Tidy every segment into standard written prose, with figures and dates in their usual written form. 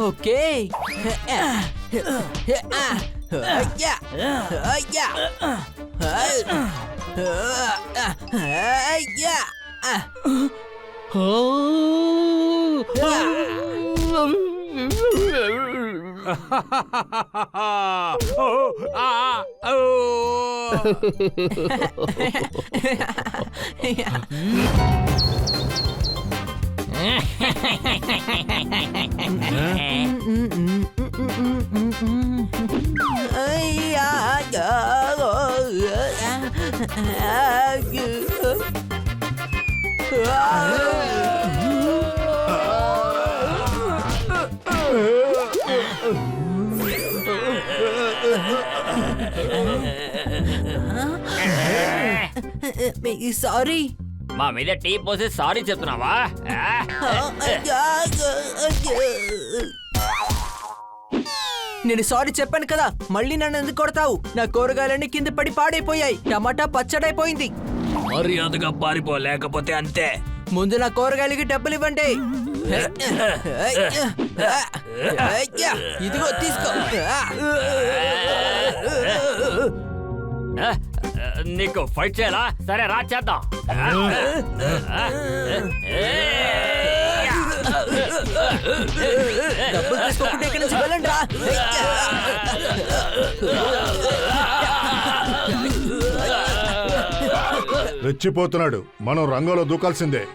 Okay sorry. మా మీద tea పోసి సారీ చెప్తున్నావా? నేను సారీ చెప్పాను కదా, మళ్ళీ నన్ను ఎందుకు కొడతావు? నా కూరగాయలన్నీ కింద పడి పాడైపోయాయి, టమాటా పచ్చడైపోయింది. మర్యాదగా పారిపో, లేకపోతే అంతే. ముందు నా కూరగాయలకి డబ్బులు ఇవ్వండి. ఇదిగో తీసుకో. నీకు ఫైట్ చేయాలా? సరే రా చేద్దాం. డబ్బులు తీసుకోకుండా ఇక్కడి నుంచి వెళ్ళండి రా. రెచ్చిపోతున్నాడు, మనం రంగంలో దూకాల్సిందే.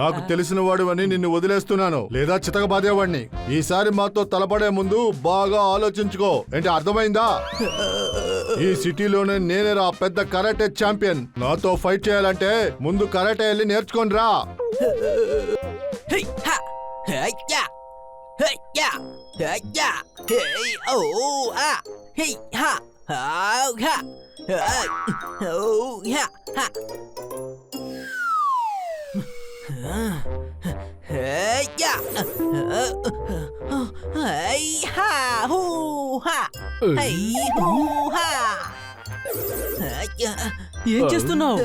నాకు తెలిసిన వాడివని నిన్ను వదిలేస్తున్నాను, లేదా చితకబాదేవాడిని. ఈసారి మాతో తలపడే ముందు బాగా ఆలోచించుకో. ఏంటి, అర్థమైందా? ఈ సిటీలోనే నేనేరా పెద్ద కరాటే ఛాంపియన్. నాతో ఫైట్ చేయాలంటే ముందు కరాటే వెళ్ళి నేర్చుకోని రా. ఏం చేస్తున్నావు?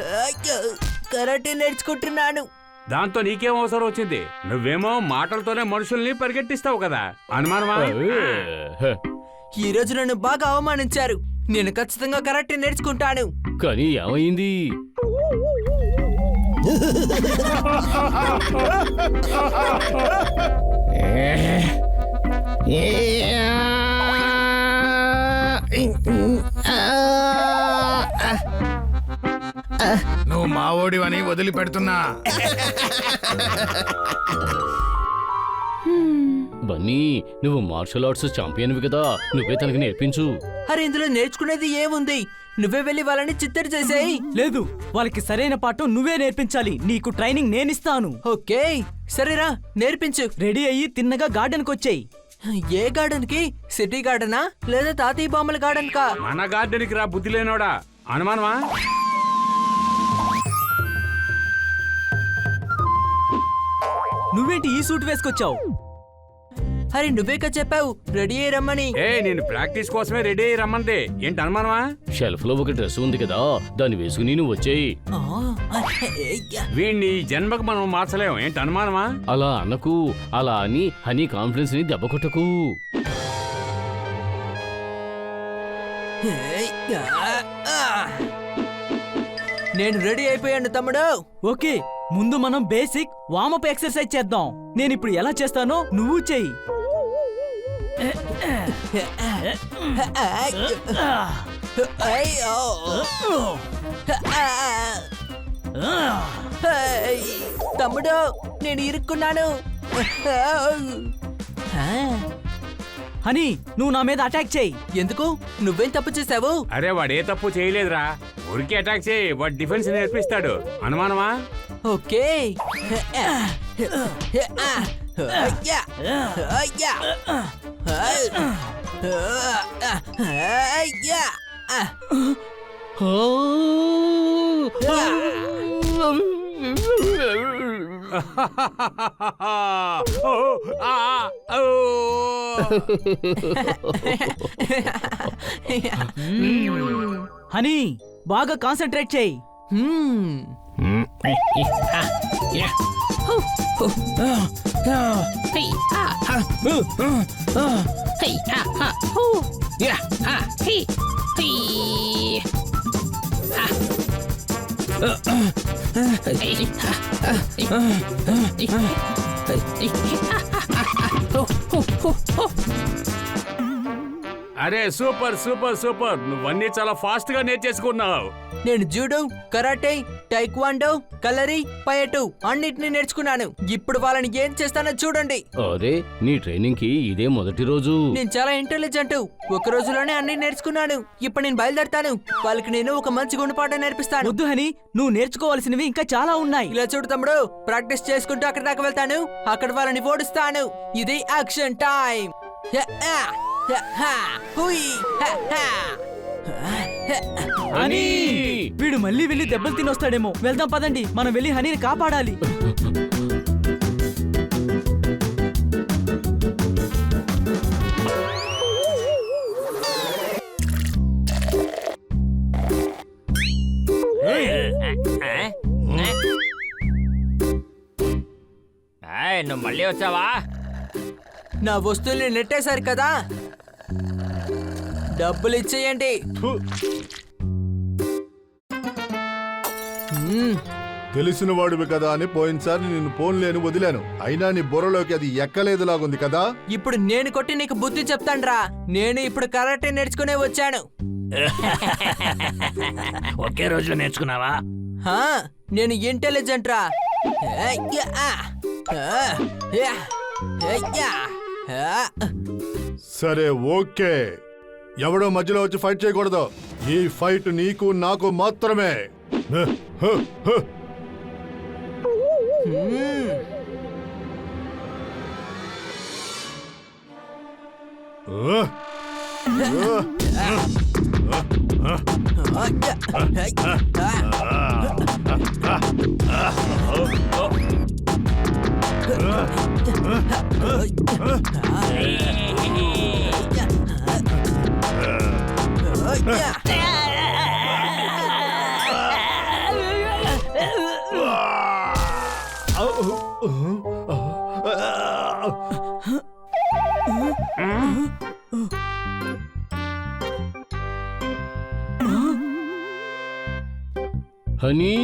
కరాటే నేర్చుకుంటున్నాను. దాంతో నీకేం అవసరం వచ్చింది? నువ్వేమో మాటలతోనే మనుషుల్ని పరిగెట్టిస్తావు కదా, అనుమానమా? ఈ రోజు నన్ను బాగా అవమానించారు. నేను ఖచ్చితంగా కరాటే నేర్చుకుంటాను. కానీ ఏమైంది? నువ్వు మావోడివని వదిలిపెడుతున్నా. బన్నీ, నువ్వు మార్షల్ ఆర్ట్స్ ఛాంపియన్వి కదా, నువ్వే తనకి నేర్పించు. అరే, ఇందులో నేర్చుకునేది ఏముంది? నువ్వే వెళ్ళి వాళ్ళని చిత్తడి చేసేయి. లేదు, వాళ్ళకి సరైన పాఠం నువ్వే నేర్పించాలి. నీకు ట్రైనింగ్ నేనిస్తాను. ఓకే, సరేరా, నేర్పించు. రెడీ అయ్యి తిన్నగా గార్డెన్ కొచ్చేయి. ఏ గార్డెన్ కి? సిటీ గార్డెనా లేదా తాతయ్య బొమ్మల గార్డెన్ కా? మన గార్డెన్ కి రా, బుద్ధి లేనోడా. అనుమానమా? నువ్వేంటి ఈ సూట్ వేసుకొచ్చావు? అరే, నువ్వేకా చెప్పావు రెడీ అయ్యి రమ్మని. నేను ప్రాక్టీస్ కోసమే రెడీ అయ్యి రమ్మంది. ఏంటి అనుమానమా? షెల్ఫ్ లో ఒక డ్రెస్ ఉంది కదా, దాన్ని వేసుకుని నువ్వు వచ్చేయి. వీణ్ణి జన్మకు మనం మార్చలేం. ఏంటి అనుమానమా? అలా అన్నకు, అలా అని హనీ కాన్ఫిడెన్స్ ని దెబ్బ కొట్టకు. నేను రెడీ అయిపోయాను తమ్ముడు. ఓకే, ముందు మనం బేసిక్ వార్మప్ ఎక్సర్సైజ్ చేద్దాం. నేను ఇప్పుడు ఎలా చేస్తానో నువ్వు చెయ్యి. అయ్యో. ఏయ్, తమ్ముడు నేను ఇరుక్కున్నాను. హనీ నువ్వు నా మీద అటాక్ చేయి. ఎందుకు నువ్వేం తప్పు చేసావు? అరే వాడు ఏ తప్పు చేయలేదురా, ఊరికి అటాక్ చేయి, వాడు డిఫెన్స్ నేర్పిస్తాడు. అనుమానమా? ఓకే. అయ్యా. అయ్యా. అయ్యా. ఓ, ఆ, ఓ. హనీ బాగా కాన్సన్ట్రేట్ చేయి. అరే సూపర్ సూపర్ సూపర్, నువ్వన్నీ చాలా ఫాస్ట్ గా నేర్చేసుకున్నావు. నేను జూడో, కరాటే, టైక్వాండో, కలరీ, పయటు అన్నిటిని నేర్చుకున్నాను. ఇప్పుడు వాళ్ళని ఏం చేస్తానో చూడండి. అరే నీ ట్రైనింగ్ కి ఇదే మొదటి రోజు. నేను చాలా ఇంటెలిజెంట్. ఒక రోజులోనే అన్ని నేర్చుకున్నాను. ఇప్పుడు నేను బయలుదేరతాను. వాళ్ళకి నేను ఒక మంచి గుణపాఠం నేర్పిస్తాను. వద్దు హనీ, నువ్వు నేర్చుకోవాల్సినవి ఇంకా చాలా ఉన్నాయి. ఇలా చూడు తమ్ముడు, ప్రాక్టీస్ చేసుకుంటూ అక్కడి దాకా వెళ్తాను. అక్కడ వాళ్ళని ఓడిస్తాను. ఇది యాక్షన్ టైం. హనీ వీడు మళ్ళీ వెళ్ళి దెబ్బలు తినొస్తాడేమో. వెళ్దాం పదండి, మనం వెళ్ళి హనీని కాపాడాలి. నువ్వు మళ్ళీ వచ్చావా? నా వస్తువుల్ని నెట్టేశారు కదా, డబ్బులు ఇచ్చేయండి. తెలిసిన వాడివి కదా అని పోయినసారి నిన్ను పోన్లేని వదిలాను. అయినా నీ బుర్రలోకి అది ఎక్కలేదులాగుంది కదా. ఇప్పుడు నేను కొట్టి నీకు బుద్ధి చెప్తాన్రా. నేను ఇప్పుడు కరాటే నేర్చుకునే వచ్చాను. ఒకే రోజులో నేర్చుకున్నావా? హా, నేను ఇంటెలిజెంట్ రా. సరే ఓకే, ఎవడో మధ్యలో వచ్చి ఫైట్ చేయకూడదు. ఈ ఫైట్ నీకు నాకు మాత్రమే. హనీ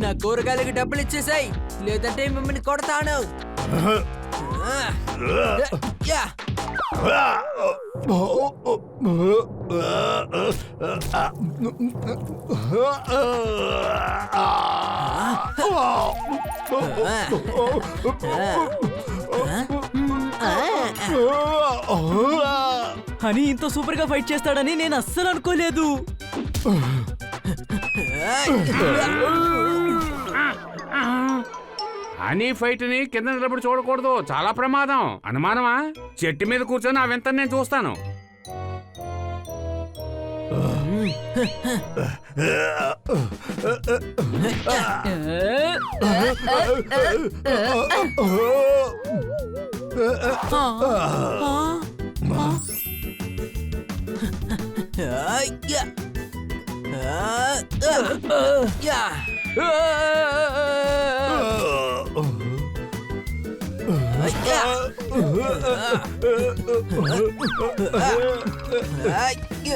నా కూరగాయలకి డబ్బులు ఇచ్చేసాయి, లేదంటే మిమ్మల్ని కొడతాను. హనీ ఇంత సూపర్ గా ఫైట్ చేస్తాడని నేను అస్సలు అనుకోలేదు. హనీ ఫైట్ ని కింద నిలబడి చూడకూడదు, చాలా ప్రమాదం. అనుమానమా? చెట్టు మీద కూర్చొని ఆ వింత నేను చూస్తాను.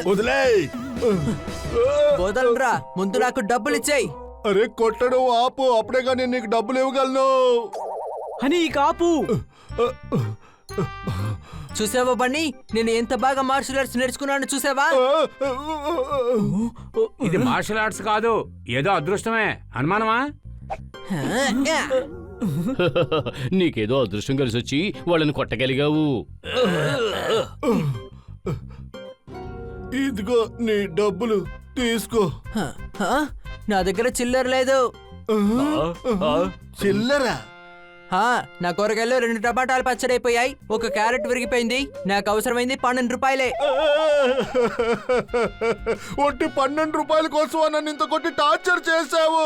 వదిలేయ్. వదలరా, ముందు నాకు డబ్బులు ఇచ్చేయి. అరే కొట్టడం ఆపు, అప్పుడే కానీ నీకు డబ్బులు ఇవ్వగలను. హనీ కాపు. చూసావా బన్నీ, నేను ఎంత బాగా మార్షల్ ఆర్ట్స్ నేర్చుకున్నాను చూసావా? ఇది మార్షల్ ఆర్ట్స్ కాదు, ఏదో అదృష్టమే. అనుమానమా? నీకేదో అదృష్టం కలిసి వచ్చి వాళ్ళని కొట్టగలిగావు. ఇదిగో నీ డబ్బులు తీసుకో. నా దగ్గర చిల్లర లేదు. చిల్లరా? నా కూరగాయలు 2 టమాటాలు పచ్చడైపోయాయి, 1 క్యారెట్ విరిగిపోయింది. నాకు అవసరమైంది 12 రూపాయలే. ఒట్టి 12 రూపాయల కోసం నన్ను ఇంత కొట్టి టార్చర్ చేశావు.